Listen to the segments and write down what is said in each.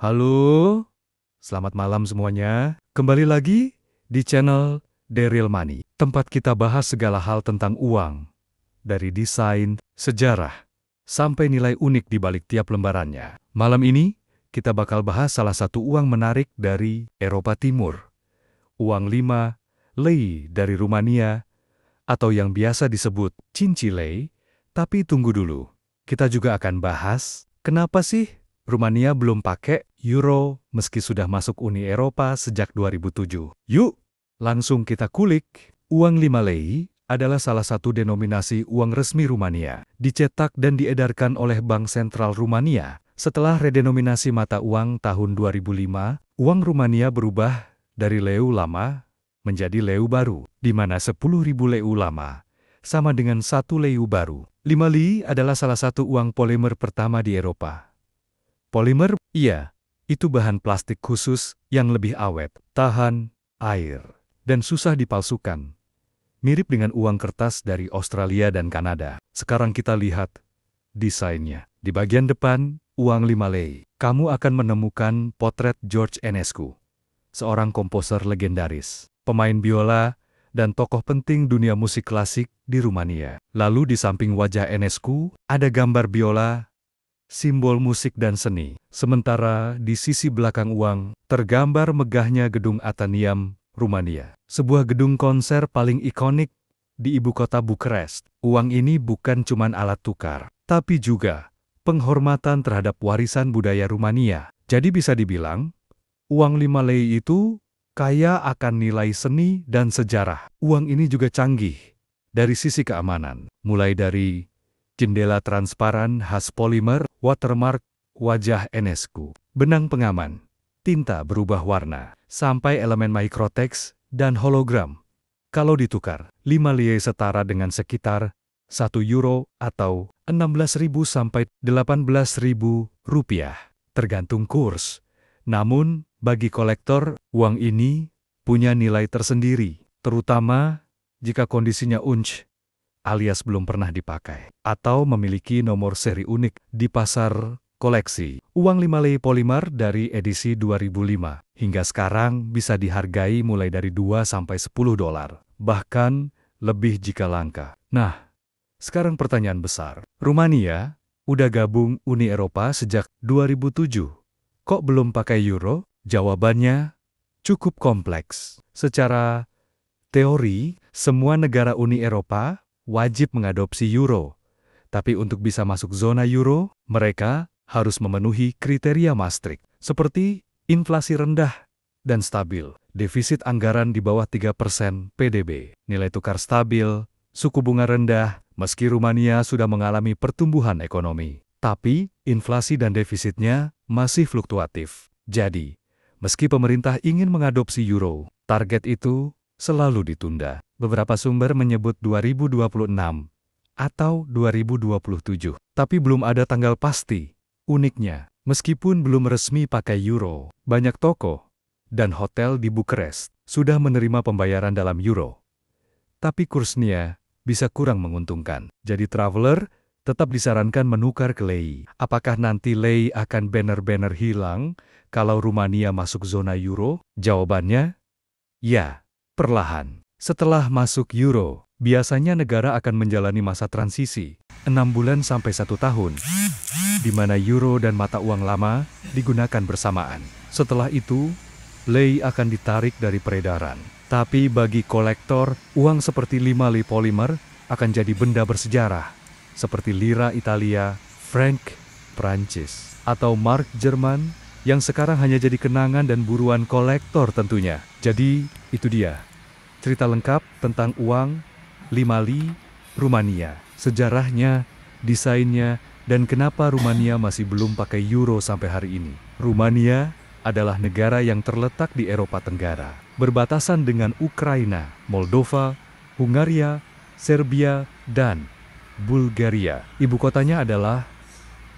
Halo, selamat malam semuanya. Kembali lagi di channel The Real Money, tempat kita bahas segala hal tentang uang, dari desain, sejarah, sampai nilai unik di balik tiap lembarannya. Malam ini, kita bakal bahas salah satu uang menarik dari Eropa Timur. Uang 5 lei dari Rumania, atau yang biasa disebut cincilei. Tapi tunggu dulu, kita juga akan bahas kenapa sih Rumania belum pakai euro meski sudah masuk Uni Eropa sejak 2007. Yuk, langsung kita kulik. Uang 5 lei adalah salah satu denominasi uang resmi Rumania, dicetak dan diedarkan oleh Bank Sentral Rumania. Setelah redenominasi mata uang tahun 2005, uang Rumania berubah dari leu lama menjadi leu baru, di mana 10.000 leu lama sama dengan 1 leu baru. 5 lei adalah salah satu uang polimer pertama di Eropa. Polimer, iya, itu bahan plastik khusus yang lebih awet, tahan air, dan susah dipalsukan. Mirip dengan uang kertas dari Australia dan Kanada. Sekarang kita lihat desainnya. Di bagian depan, uang 5 lei, kamu akan menemukan potret George Enescu, seorang komposer legendaris, pemain biola, dan tokoh penting dunia musik klasik di Rumania. Lalu di samping wajah Enescu, ada gambar biola, simbol musik dan seni. Sementara di sisi belakang uang, tergambar megahnya gedung Athenaeum, Rumania. Sebuah gedung konser paling ikonik di ibu kota Bukares. Uang ini bukan cuma alat tukar, tapi juga penghormatan terhadap warisan budaya Rumania. Jadi bisa dibilang, uang 5 lei itu kaya akan nilai seni dan sejarah. Uang ini juga canggih dari sisi keamanan, mulai dari jendela transparan khas polimer, watermark, wajah Enescu, benang pengaman, tinta berubah warna, sampai elemen microtext dan hologram. Kalau ditukar, 5 lei setara dengan sekitar 1 euro atau 16.000 sampai 18.000 rupiah, tergantung kurs. Namun, bagi kolektor, uang ini punya nilai tersendiri, terutama jika kondisinya unch, alias belum pernah dipakai, atau memiliki nomor seri unik di pasar koleksi. Uang 5 lei polimer dari edisi 2005 hingga sekarang bisa dihargai mulai dari 2 sampai 10 dolar, bahkan lebih jika langka. Nah, sekarang pertanyaan besar. Rumania udah gabung Uni Eropa sejak 2007. Kok belum pakai euro? Jawabannya cukup kompleks. Secara teori, semua negara Uni Eropa wajib mengadopsi euro. Tapi untuk bisa masuk zona euro, mereka harus memenuhi kriteria Maastricht, seperti inflasi rendah dan stabil, defisit anggaran di bawah 3% PDB, nilai tukar stabil, suku bunga rendah, meski Rumania sudah mengalami pertumbuhan ekonomi. Tapi, inflasi dan defisitnya masih fluktuatif. Jadi, meski pemerintah ingin mengadopsi euro, target itu selalu ditunda. Beberapa sumber menyebut 2026 atau 2027, tapi belum ada tanggal pasti. Uniknya, meskipun belum resmi pakai euro, banyak toko dan hotel di Bukares sudah menerima pembayaran dalam euro. Tapi kursnya bisa kurang menguntungkan. Jadi traveler tetap disarankan menukar ke lei. Apakah nanti lei akan benar-benar hilang kalau Rumania masuk zona euro? Jawabannya, ya, perlahan. Setelah masuk euro, biasanya negara akan menjalani masa transisi, 6 bulan sampai 1 tahun, di mana euro dan mata uang lama digunakan bersamaan. Setelah itu, lei akan ditarik dari peredaran. Tapi bagi kolektor, uang seperti 5 lei polimer akan jadi benda bersejarah, seperti lira Italia, franc Prancis, atau mark Jerman, yang sekarang hanya jadi kenangan dan buruan kolektor tentunya. Jadi, itu dia cerita lengkap tentang uang 5 lei Rumania, sejarahnya, desainnya, dan kenapa Rumania masih belum pakai euro sampai hari ini. Rumania adalah negara yang terletak di Eropa Tenggara, berbatasan dengan Ukraina, Moldova, Hungaria, Serbia, dan Bulgaria. Ibu kotanya adalah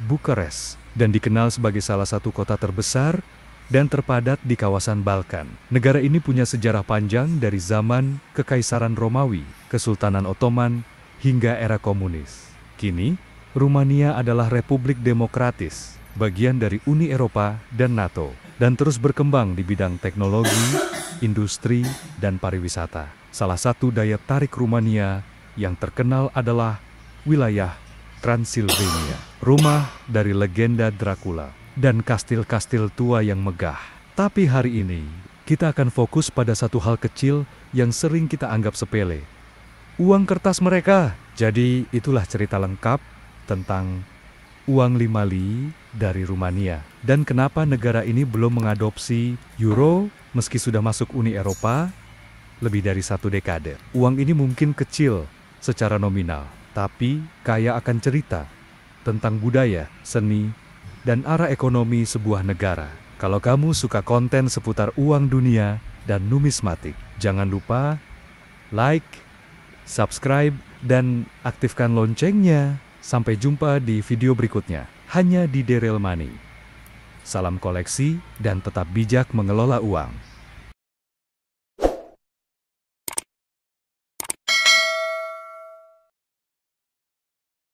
Bukares, dan dikenal sebagai salah satu kota terbesar dan terpadat di kawasan Balkan. Negara ini punya sejarah panjang dari zaman Kekaisaran Romawi, Kesultanan Ottoman, hingga era komunis. Kini, Rumania adalah republik demokratis bagian dari Uni Eropa dan NATO, dan terus berkembang di bidang teknologi, industri, dan pariwisata. Salah satu daya tarik Rumania yang terkenal adalah wilayah Transilvania, rumah dari legenda Dracula, dan kastil-kastil tua yang megah. Tapi hari ini, kita akan fokus pada satu hal kecil yang sering kita anggap sepele. Uang kertas mereka. Jadi itulah cerita lengkap tentang uang 5 li dari Rumania. Dan kenapa negara ini belum mengadopsi euro meski sudah masuk Uni Eropa lebih dari 1 dekade. Uang ini mungkin kecil secara nominal, tapi kaya akan cerita tentang budaya, seni, dan arah ekonomi sebuah negara. Kalau kamu suka konten seputar uang dunia dan numismatik, jangan lupa like, subscribe, dan aktifkan loncengnya. Sampai jumpa di video berikutnya, hanya di The Real Money. Salam koleksi dan tetap bijak mengelola uang.